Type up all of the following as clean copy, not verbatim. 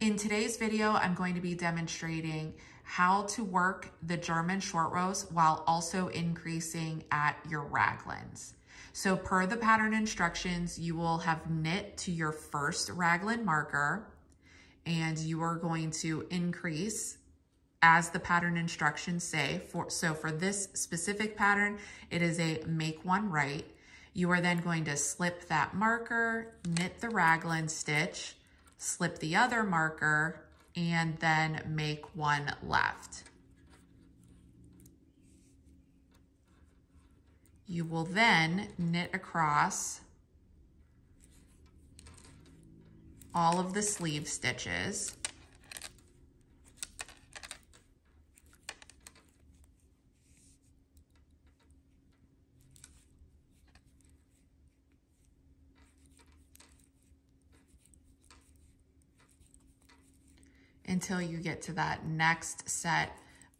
In today's video, I'm going to be demonstrating how to work the German short rows while also increasing at your raglans. So per the pattern instructions, you will have knit to your first raglan marker and you are going to increase as the pattern instructions say. So for this specific pattern, it is a make one right. You are then going to slip that marker, knit the raglan stitch, slip the other marker, and then make one left. You will then knit across all of the sleeve stitches. Until you get to that next set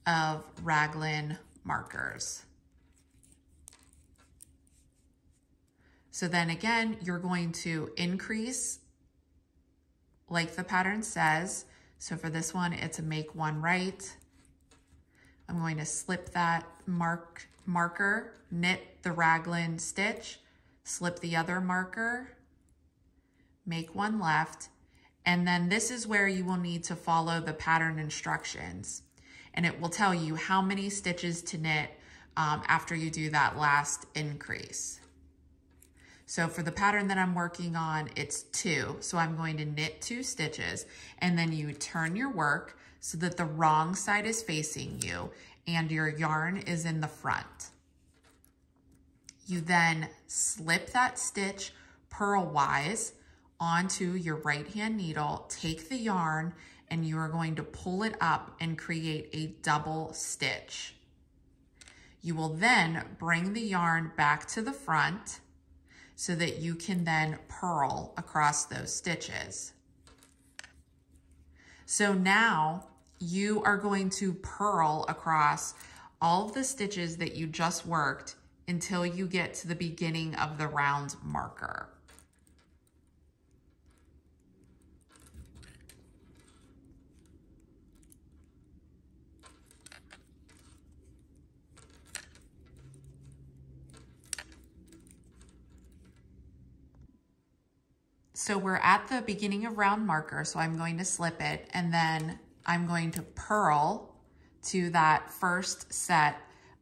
of raglan markers. So then again, you're going to increase like the pattern says. So for this one, it's a make one right. I'm going to slip that marker, knit the raglan stitch, slip the other marker, make one left. And then this is where you will need to follow the pattern instructions. And it will tell you how many stitches to knit after you do that last increase. So for the pattern that I'm working on, it's 2. So I'm going to knit 2 stitches and then you turn your work so that the wrong side is facing you and your yarn is in the front. You then slip that stitch purlwise onto your right hand needle, take the yarn, and you are going to pull it up and create a double stitch. You will then bring the yarn back to the front so that you can then purl across those stitches. So now you are going to purl across all of the stitches that you just worked until you get to the beginning of the round marker. So we're at the beginning of round marker, so I'm going to slip it and then I'm going to purl to that first set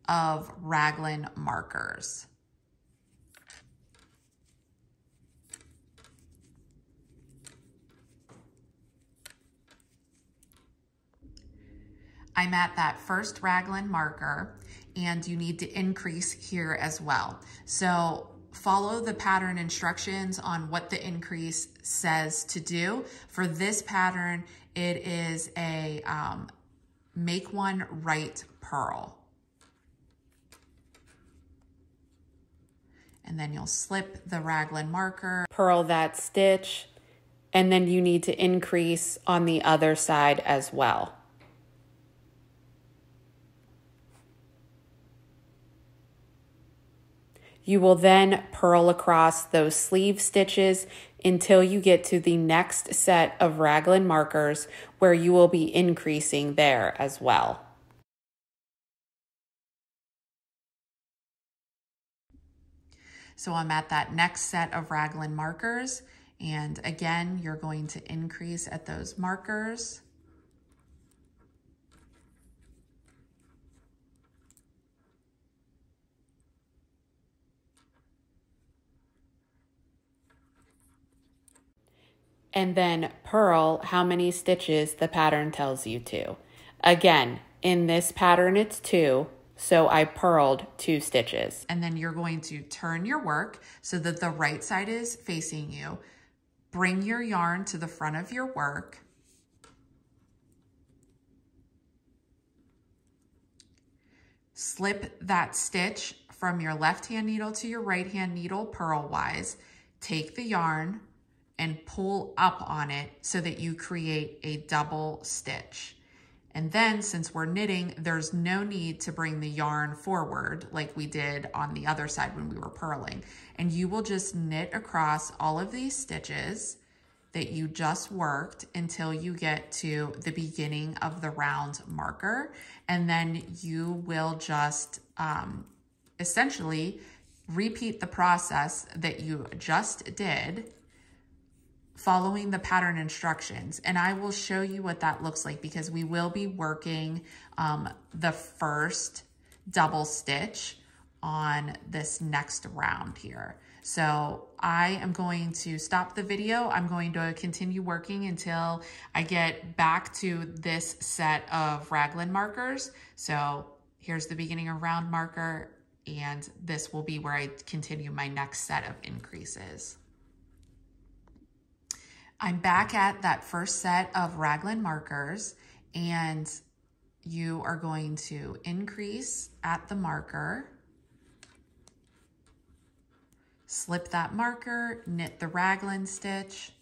of raglan markers. I'm at that first raglan marker and you need to increase here as well. So follow the pattern instructions on what the increase says to do. For this pattern, it is a make one right purl. And then you'll slip the raglan marker, purl that stitch, and then you need to increase on the other side as well. You will then purl across those sleeve stitches until you get to the next set of raglan markers where you will be increasing there as well. So I'm at that next set of raglan markers, and again, you're going to increase at those markers. And then purl how many stitches the pattern tells you to. Again, in this pattern, it's 2, so I purled 2 stitches. And then you're going to turn your work so that the right side is facing you. Bring your yarn to the front of your work. Slip that stitch from your left hand needle to your right hand needle purlwise. Take the yarn and pull up on it so that you create a double stitch. And then since we're knitting, there's no need to bring the yarn forward like we did on the other side when we were purling. And you will just knit across all of these stitches that you just worked until you get to the beginning of the round marker. And then you will just essentially repeat the process that you just did following the pattern instructions. And I will show you what that looks like because we will be working the first double stitch on this next round here. So I am going to stop the video. I'm going to continue working until I get back to this set of raglan markers. So here's the beginning of round marker, and this will be where I continue my next set of increases. I'm back at that first set of raglan markers, and you are going to increase at the marker, slip that marker, knit the raglan stitch,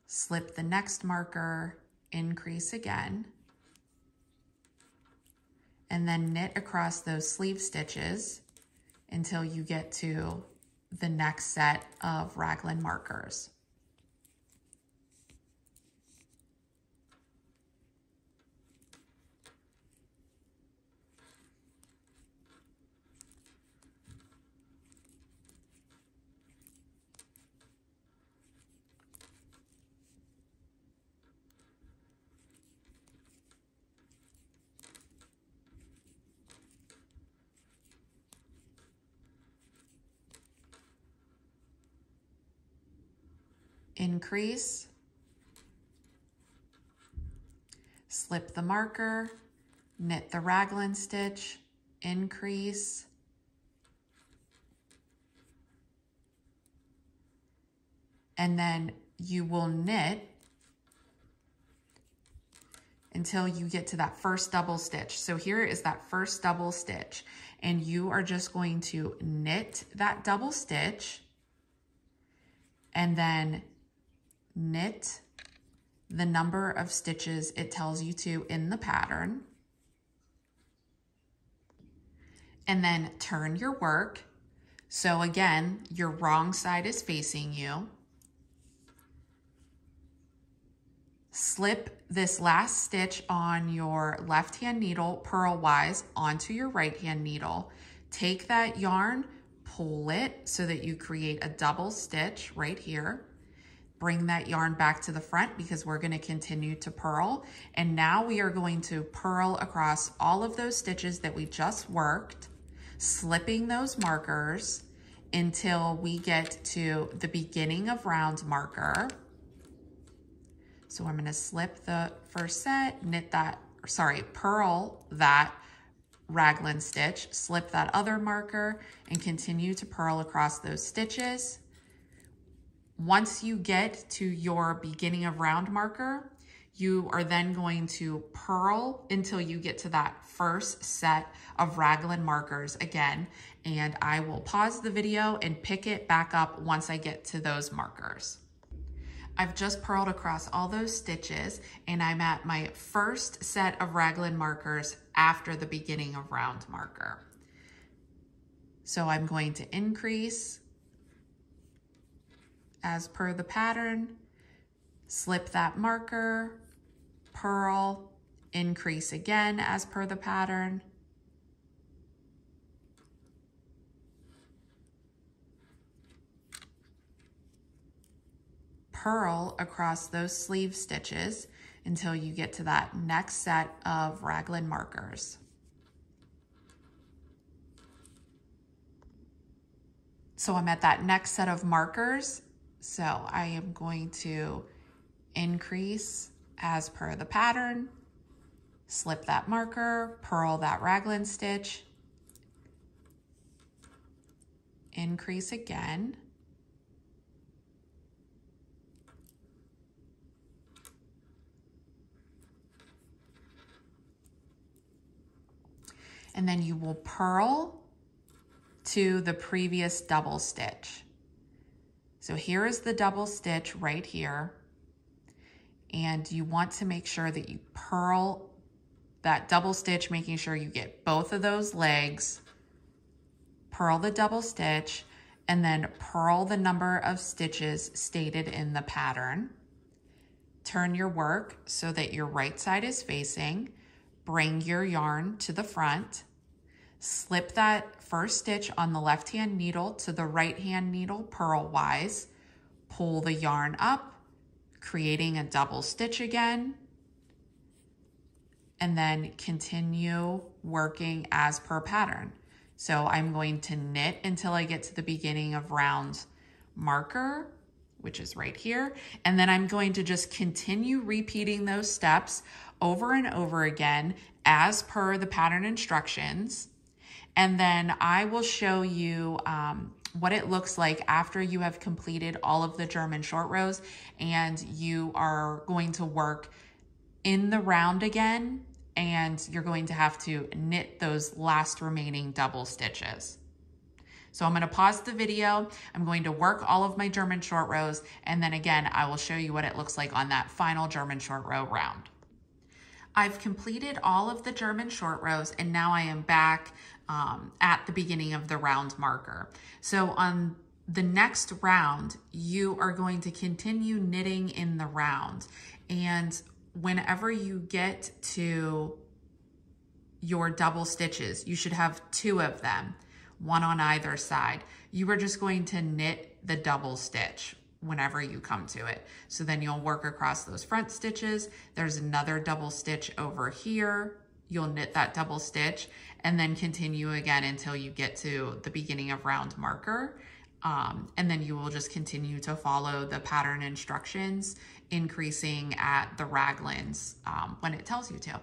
slip the next marker, increase again, and then knit across those sleeve stitches until you get to the next set of raglan markers. Increase, slip the marker, knit the raglan stitch, increase, and then you will knit until you get to that first double stitch. So here is that first double stitch, and you are just going to knit that double stitch and then knit the number of stitches it tells you to in the pattern, and then turn your work. So again, your wrong side is facing you. Slip this last stitch on your left hand needle purlwise onto your right hand needle. Take that yarn, pull it so that you create a double stitch right here. Bring that yarn back to the front because we're going to continue to purl. And now we are going to purl across all of those stitches that we just worked, slipping those markers until we get to the beginning of round marker. So I'm going to slip the first set, knit that, purl that raglan stitch, slip that other marker, and continue to purl across those stitches. Once you get to your beginning of round marker, you are then going to purl until you get to that first set of raglan markers again. And I will pause the video and pick it back up once I get to those markers. I've just purled across all those stitches, and I'm at my first set of raglan markers after the beginning of round marker. So I'm going to increase as per the pattern, slip that marker, purl, increase again as per the pattern, purl across those sleeve stitches until you get to that next set of raglan markers. So I'm at that next set of markers. So I am going to increase as per the pattern, slip that marker, purl that raglan stitch, increase again, and then you will purl to the previous double stitch. So here is the double stitch right here, and you want to make sure that you purl that double stitch, making sure you get both of those legs, purl the double stitch, and then purl the number of stitches stated in the pattern. Turn your work so that your right side is facing. Bring your yarn to the front. Slip that first stitch on the left-hand needle to the right-hand needle purlwise. Pull the yarn up, creating a double stitch again, and then continue working as per pattern. So I'm going to knit until I get to the beginning of round marker, which is right here. And then I'm going to just continue repeating those steps over and over again as per the pattern instructions. And then I will show you what it looks like after you have completed all of the German short rows and you are going to work in the round again, and you're going to have to knit those last remaining double stitches. So I'm going to pause the video. I'm going to work all of my German short rows, and then again, I will show you what it looks like on that final German short row round. I've completed all of the German short rows, and now I am back at the beginning of the round marker. So on the next round, you are going to continue knitting in the round, and whenever you get to your double stitches, you should have 2 of them, 1 on either side. You are just going to knit the double stitch whenever you come to it. So then you'll work across those front stitches. There's another double stitch over here. You'll knit that double stitch and then continue again until you get to the beginning of round marker. And then you will just continue to follow the pattern instructions, increasing at the raglans when it tells you to.